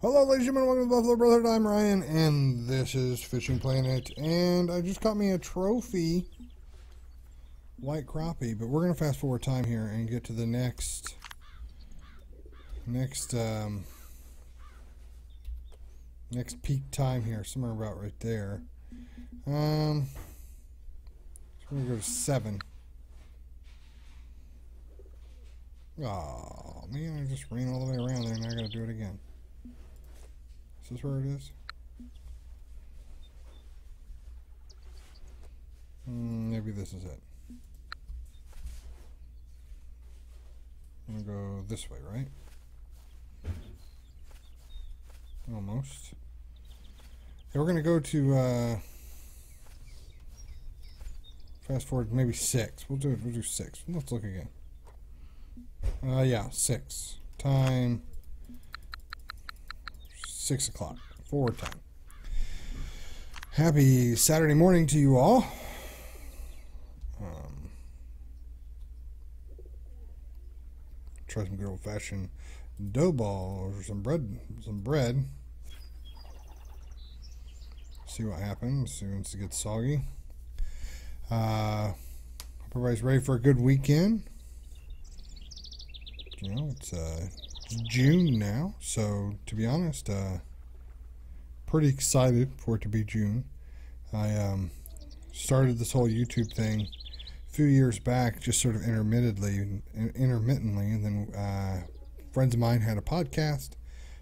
Hello ladies and gentlemen, welcome to the Buffalo Brotherhood. I'm Ryan, and this is Fishing Planet, and I just caught me a trophy white crappie, but we're going to fast forward time here and get to the next peak time here, somewhere about right there. So we're going to go to 7. Oh man, I just ran all the way around there and I got to do it again. Is this where it is? Maybe this is it. I'm gonna go this way, right? Almost. Okay, we're gonna go to fast forward maybe 6. We'll do 6. Let's look again. Yeah, 6. Time 6 o'clock. Forward time. Happy Saturday morning to you all. Try some good old-fashioned dough balls or some bread. See what happens. See once it gets soggy. Hope everybody's ready for a good weekend. You know, it's June now, so to be honest, pretty excited for it to be June. I started this whole YouTube thing a few years back, just sort of intermittently, and then friends of mine had a podcast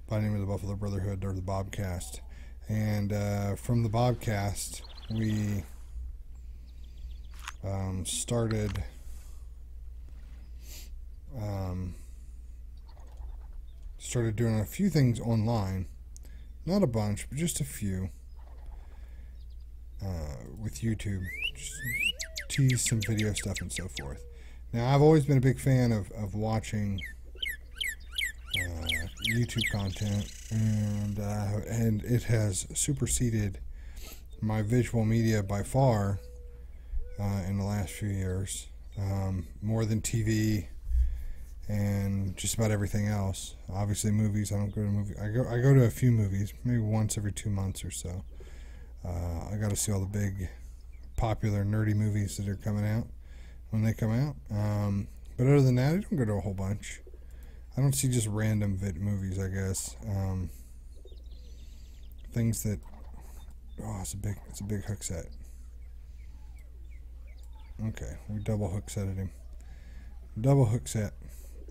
by the name of the Buffalo Brotherhood, or the Bobcast, and from the Bobcast we started doing a few things online. Not a bunch, but just a few. With YouTube. Just tease some video stuff and so forth. Now, I've always been a big fan of watching YouTube content, and it has superseded my visual media by far in the last few years. More than TV and just about everything else. Obviously, movies. I don't go to movies. I go to a few movies, maybe once every 2 months or so. I got to see all the big, popular, nerdy movies that are coming out when they come out. But other than that, I don't go to a whole bunch. I don't see just random movies, I guess. Things that. Oh, it's a big hook set. Okay, we double hook setted him. Double hook set.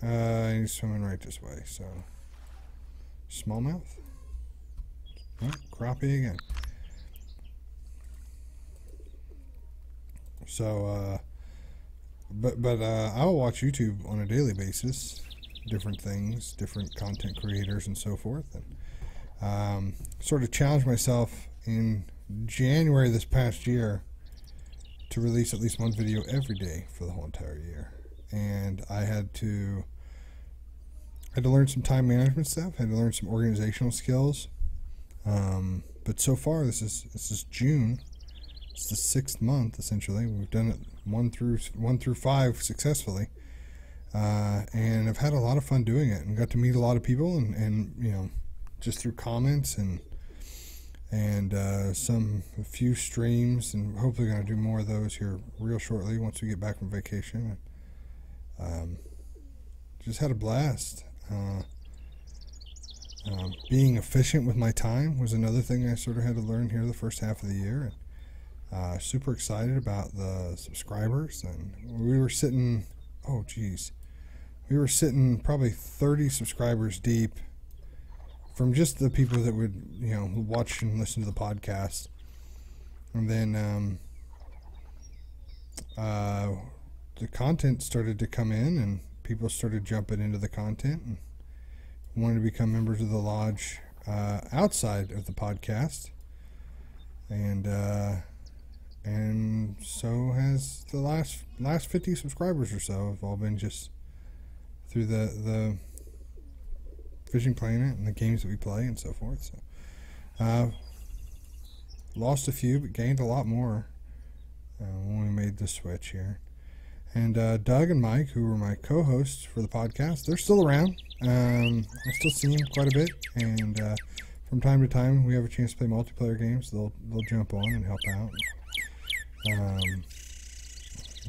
He's swimming right this way, so smallmouth. Oh, crappie again. So, but I will watch YouTube on a daily basis, different things, different content creators, and so forth, and sort of challenged myself in January this past year to release at least one video every day for the whole entire year. And I had to learn some time management stuff. I had to learn some organizational skills. But so far, this is June. It's the 6th month essentially. We've done it 1 through 5 successfully, and I've had a lot of fun doing it, and got to meet a lot of people, and you know, just through comments and a few streams, and hopefully going to do more of those here real shortly once we get back from vacation. Just had a blast. Being efficient with my time was another thing I sort of had to learn here the first half of the year. Super excited about the subscribers, and we were sitting, we were sitting probably 30 subscribers deep from just the people that would, you know, watch and listen to the podcast. And then the content started to come in, and people started jumping into the content and wanted to become members of the lodge outside of the podcast, and so has the last 50 subscribers or so have all been just through the Fishing Planet and the games that we play and so forth. So lost a few, but gained a lot more when we made the switch here. And Doug and Mike, who were my co-hosts for the podcast, they're still around. I still see them quite a bit, and from time to time, we have a chance to play multiplayer games. They'll jump on and help out.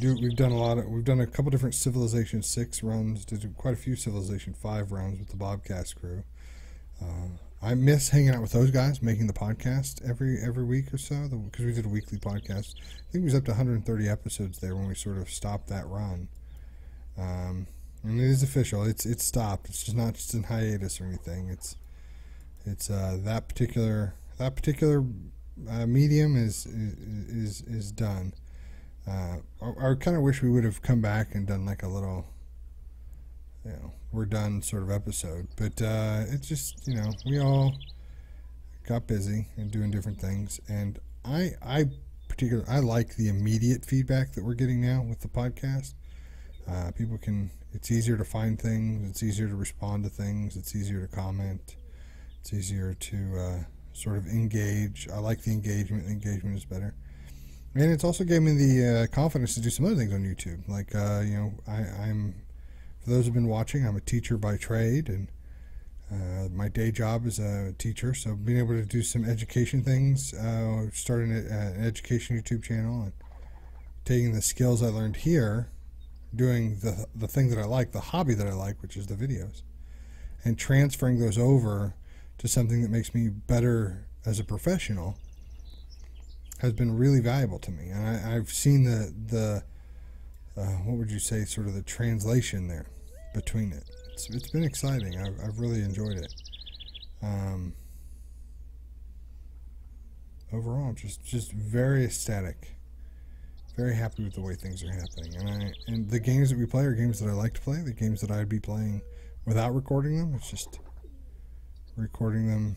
We've done a couple different Civilization 6 runs. Did quite a few Civilization 5 runs with the Bobcast crew. I miss hanging out with those guys, making the podcast every week or so, because we did a weekly podcast. I think it was up to 130 episodes there when we sort of stopped that run. And it is official. It's stopped. It's just not just in hiatus or anything. It's that particular medium is done. I kind of wish we would have come back and done like a little, we're done sort of episode. But it's just, we all got busy and doing different things. And I like the immediate feedback that we're getting now with the podcast. It's easier to find things. It's easier to respond to things. It's easier to comment. It's easier to sort of engage. I like the engagement. The engagement is better. And it's also gave me the confidence to do some other things on YouTube. Like, I'm, for those who've been watching, I'm a teacher by trade, and my day job is a teacher. So being able to do some education things, starting an education YouTube channel, and taking the skills I learned here, doing the thing that I like, the hobby that I like, which is the videos, and transferring those over to something that makes me better as a professional has been really valuable to me. And I've seen the what would you say, sort of the translation there between it. It's been exciting. I've really enjoyed it. Overall, just very ecstatic, very happy with the way things are happening. And the games that we play are games that I like to play. The games that I'd be playing without recording them. It's just recording them.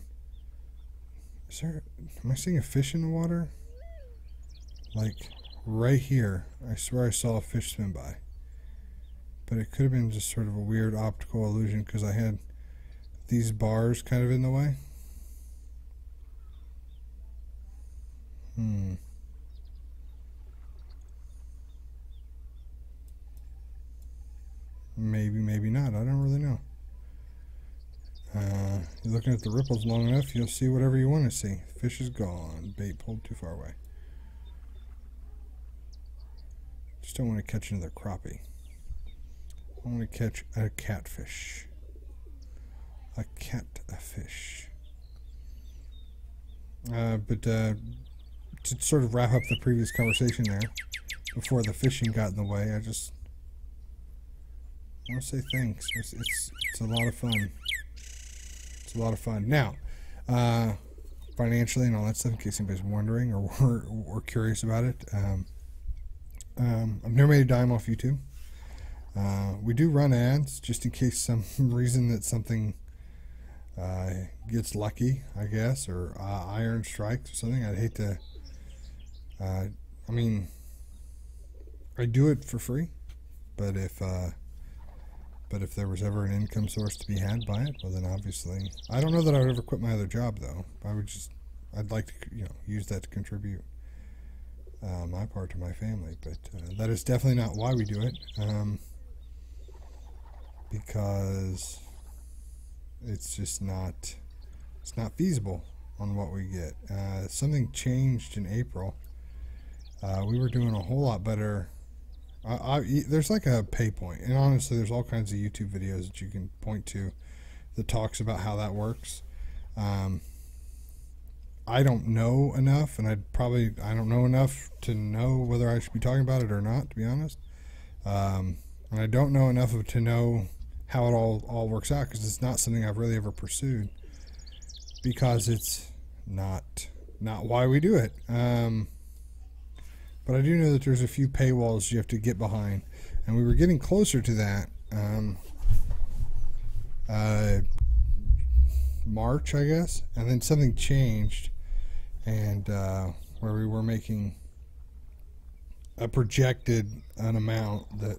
Am I seeing a fish in the water? Like right here, I swear I saw a fish swim by. But it could have been just sort of a weird optical illusion because I had these bars kind of in the way. Maybe not. I don't really know. You're looking at the ripples long enough, you'll see whatever you want to see. Fish is gone. Bait pulled too far away. Just don't want to catch another crappie. I want to catch a catfish. A catfish. But to sort of wrap up the previous conversation there, before the fishing got in the way, I just want to say thanks. It's a lot of fun. It's a lot of fun. Now, financially and all that stuff, in case anybody's wondering or curious about it, I've never made a dime off YouTube. We do run ads just in case some reason that something gets lucky, I guess, or iron strikes or something. I'd hate to. I mean, I do it for free, but if there was ever an income source to be had by it, well, then obviously, I don't know that I would ever quit my other job though. I'd like to, use that to contribute my part to my family, but that is definitely not why we do it. Because it's just not feasible on what we get. Something changed in April. We were doing a whole lot better. There's like a pay point, and honestly there's all kinds of YouTube videos that you can point to that talks about how that works. I don't know enough, and I don't know enough to know whether I should be talking about it or not, to be honest. And I don't know enough to know how it all works out, because it's not something I've really ever pursued, because it's not why we do it. But I do know that there's a few paywalls you have to get behind, and we were getting closer to that. March, I guess, and then something changed, and where we were making a projected an amount that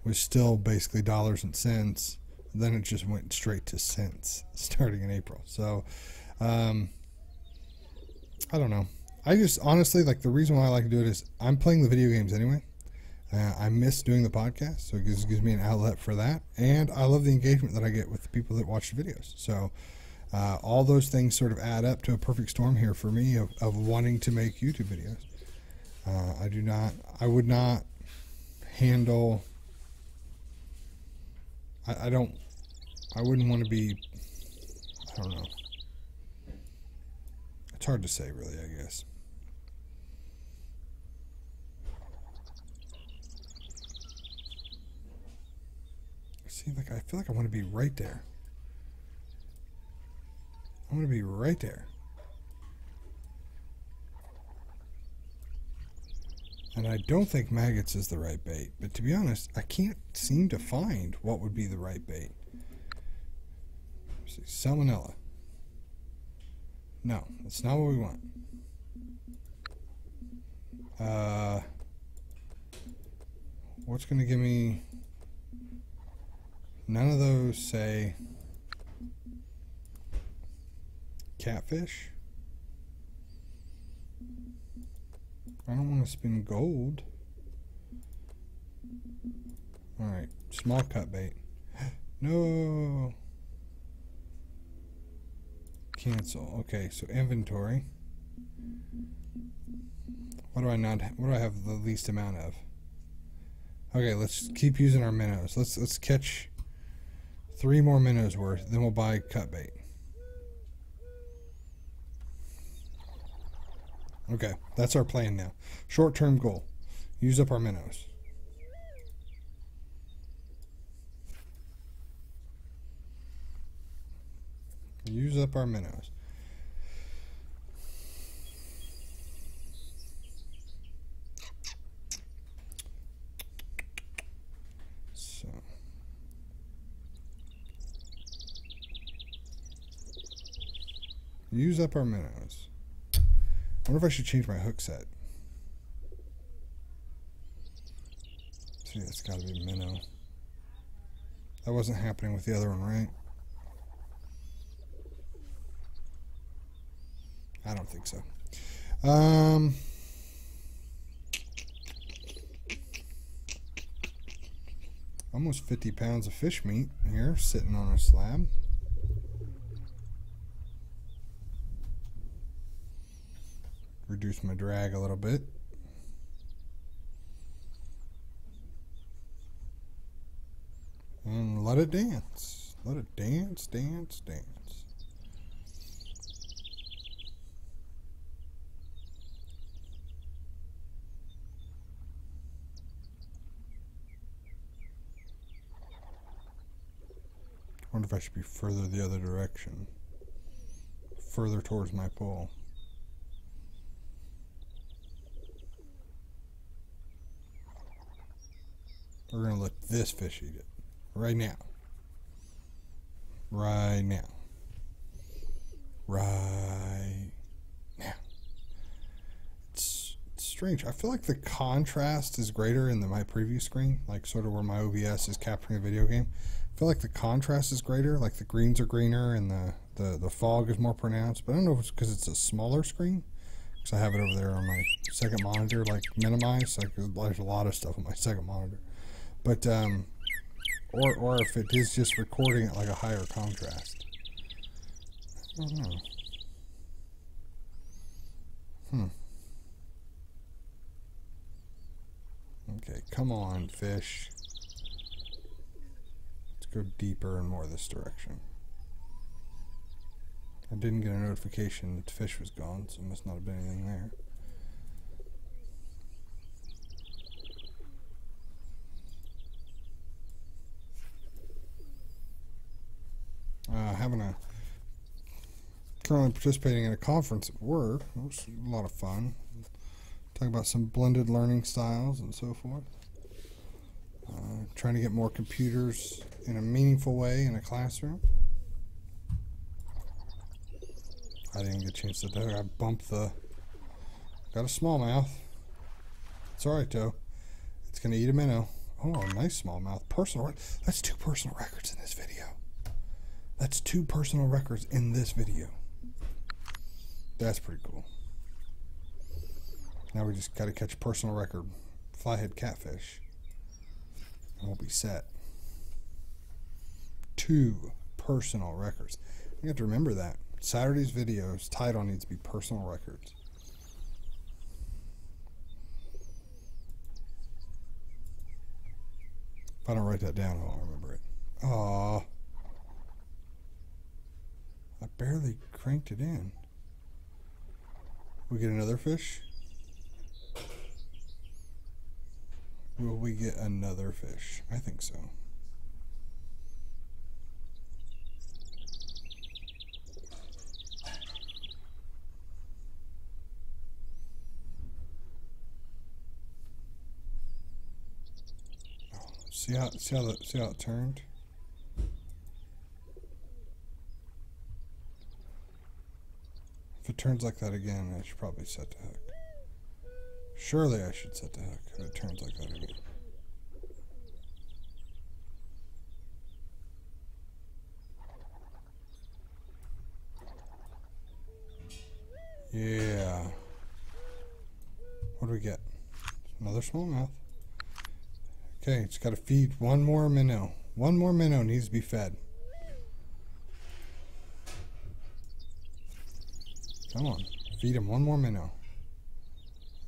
was still basically dollars and cents. Then it just went straight to cents starting in April. So I don't know. I just honestly, like, the reason why I like to do it is I'm playing the video games anyway. I miss doing the podcast, so it gives me an outlet for that. And I love the engagement that I get with the people that watch the videos. So all those things sort of add up to a perfect storm here for me of wanting to make YouTube videos. I would not handle, I wouldn't want to be, I don't know. It's hard to say, really, I guess. See, like, I feel like I want to be right there. I want to be right there. And I don't think maggots is the right bait. But to be honest, I can't seem to find what would be the right bait. Let's see, salmonella. No, that's not what we want. What's going to give me... None of those say catfish. I don't want to spin gold. Alright, small cut bait. No. Cancel. Okay, so inventory. What do I have the least amount of? Okay, let's keep using our minnows. Let's catch 3 more minnows worth, then we'll buy cut bait. Okay, that's our plan now. Short-term goal. Use up our minnows. Use up our minnows. So. Use up our minnows. I wonder if I should change my hook set. See, that's got to be minnow. That wasn't happening with the other one, right? I don't think so. Almost 50 pounds of fish meat here sitting on a slab. Reduce my drag a little bit. And let it dance. Let it dance, dance, dance. I wonder if I should be further the other direction. Further towards my pole. We're going to let this fish eat it. Right now. Right now. Right now. It's strange. I feel like the contrast is greater in my preview screen. Like sort of where my OBS is capturing a video game. I feel like the contrast is greater. Like the greens are greener and the fog is more pronounced. But I don't know if it's because it's a smaller screen. Because I have it over there on my second monitor, like minimized. Like there's a lot of stuff on my second monitor. But, or if it is just recording at like a higher contrast. I don't know. Okay, come on, fish. Let's go deeper and more this direction. I didn't get a notification that the fish was gone, so there must not have been anything there. Currently participating in a conference at work. It was a lot of fun. Talking about some blended learning styles and so forth. Trying to get more computers in a meaningful way in a classroom. I didn't get a chance to do it. I bumped the... Got a smallmouth. It's alright though. It's going to eat a minnow. Oh, a nice smallmouth. Personal. That's 2 personal records in this video. That's 2 personal records in this video. That's pretty cool. Now we just got to catch a personal record flathead catfish. And we'll be set. 2 personal records. You have to remember that. Saturday's videos title needs to be personal records. If I don't write that down, I won't remember it. Aww. I barely cranked it in. We get another fish? Will we get another fish? I think so. See how it turned? If it turns like that again, I should probably set the hook. Surely I should set the hook if it turns like that again. Yeah. What do we get? Another smallmouth. Okay, it's got to feed one more minnow. One more minnow needs to be fed. Come on, feed him one more minnow.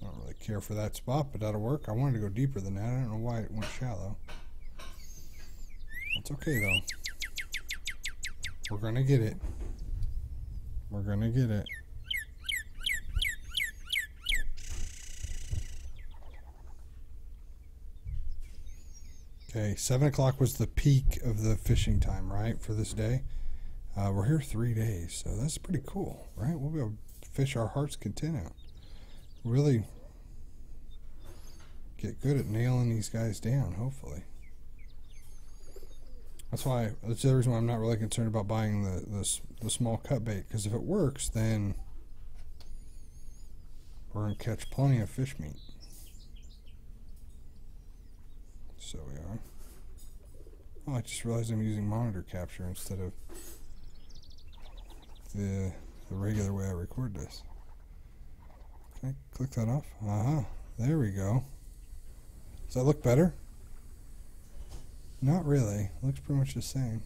I don't really care for that spot, but that'll work. I wanted to go deeper than that. I don't know why it went shallow. It's okay, though. We're going to get it. We're going to get it. Okay, 7 o'clock was the peak of the fishing time, right, for this day. We're here 3 days, so that's pretty cool, right? We'll be able to fish our heart's content out. Really get good at nailing these guys down, hopefully. That's the other reason why I'm not really concerned about buying the small cut bait, because if it works, then we're going to catch plenty of fish meat. So we are. Oh, I just realized I'm using monitor capture instead of the regular way I record this. Can I click that off? There we go. Does that look better? Not really. Looks pretty much the same.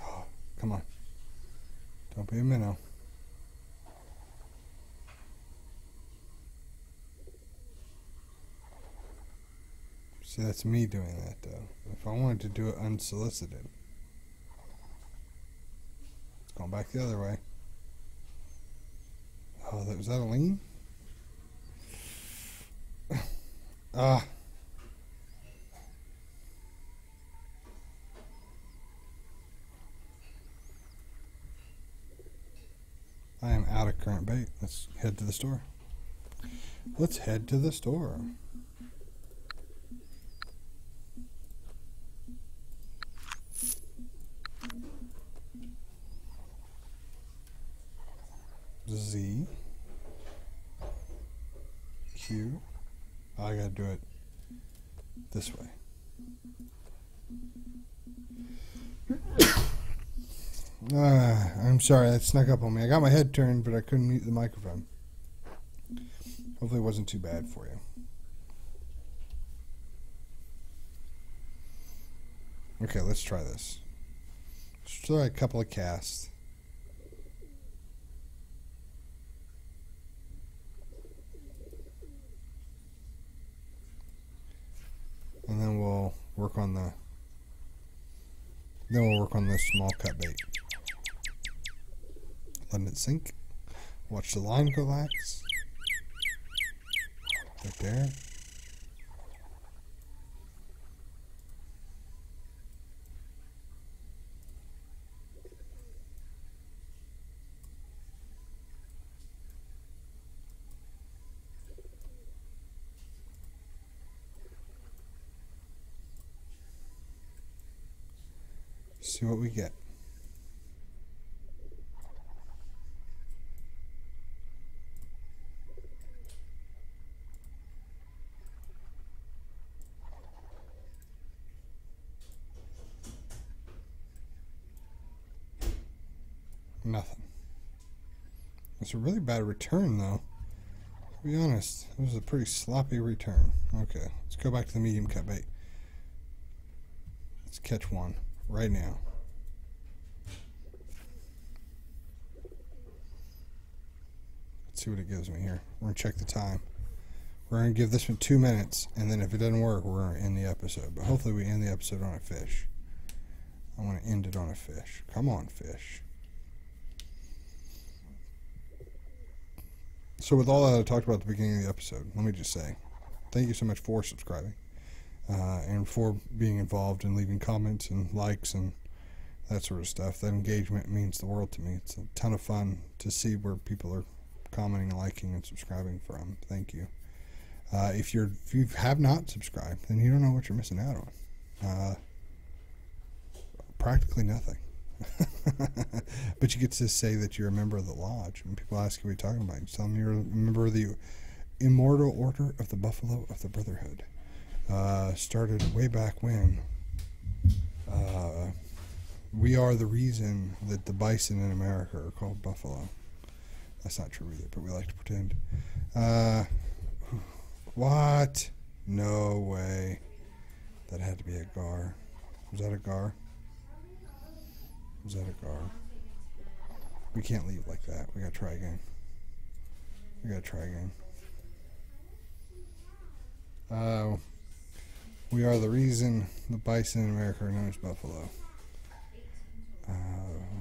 Oh, come on. Don't be a minnow. See, that's me doing that, though. If I wanted to do it unsolicited. It's going back the other way. Oh, was that a lean? Ah. I am out of current bait. Let's head to the store. Let's head to the store. Z Q. Oh, I gotta do it this way. I'm sorry, that snuck up on me. I got my head turned, but I couldn't mute the microphone. Hopefully it wasn't too bad for you. Okay, let's try this. Let's try a couple of casts. And then we'll work on the small cut bait. Letting it sink. Watch the line relax. Right there. See what we get. Nothing. It's a really bad return, though. To be honest, it was a pretty sloppy return. Okay, let's go back to the medium cut bait. Let's catch one right now. Let's see what it gives me here. We're going to check the time. We're going to give this one 2 minutes, and then if it doesn't work, we're going to end the episode. But hopefully we end the episode on a fish. I want to end it on a fish. Come on, fish. So with all that I talked about at the beginning of the episode, let me just say, thank you so much for subscribing and for being involved and leaving comments and likes and that sort of stuff. That engagement means the world to me. It's a ton of fun to see where people are commenting, liking, and subscribing from. Thank you. If you have not subscribed, then you don't know what you're missing out on. Practically nothing. But you get to say that you're a member of the lodge. When people ask you what you're talking about, you tell them you're a member of the Immortal Order of the Buffalo of the Brotherhood. Started way back when. We are the reason that the bison in America are called buffalo. That's not true either, but we like to pretend. What? No way. That had to be a gar. Was that a gar? Was that a gar? We can't leave like that. We gotta try again. We gotta try again. We are the reason the bison in America are known as buffalo.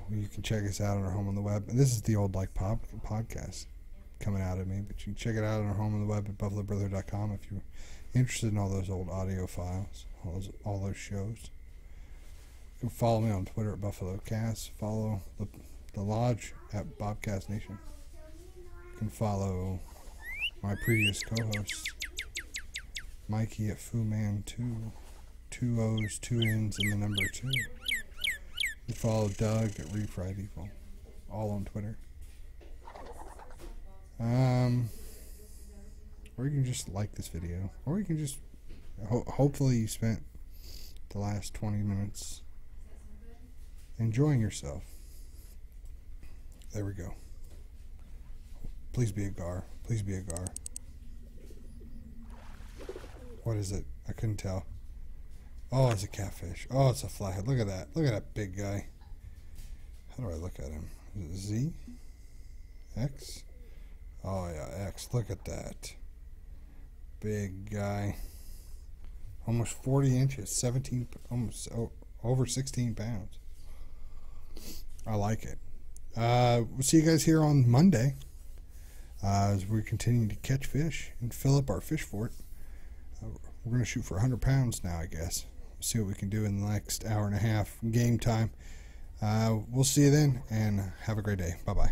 You can check us out on our home on the web. And this is the old like podcast coming out of me, but you can check it out on our home on the web at buffalobrotherhood.com if you're interested in all those old audio files, all those shows. You can follow me on Twitter at BuffaloCast. Follow the lodge at Bobcast Nation. You can follow my previous co-hosts, Mikey at FuMan2, 2 O's, 2 N's, and the number 2. You can follow Doug at Refried Evil, all on Twitter. Or you can just like this video, or you can just hopefully you spent the last 20 minutes enjoying yourself. There we go. Please be a gar. Please be a gar. What is it? I couldn't tell. Oh, it's a catfish. Oh, it's a flathead. Look at that. Look at that big guy. How do I look at him? Is it Z? X? Oh, yeah, X. Look at that. Big guy. Almost 40 inches. 17, almost over 16 pounds. I like it. We'll see you guys here on Monday as we continue to catch fish and fill up our fish fort. We're going to shoot for 100 pounds now, I guess. We'll see what we can do in the next hour and a half game time. We'll see you then, and have a great day. Bye-bye.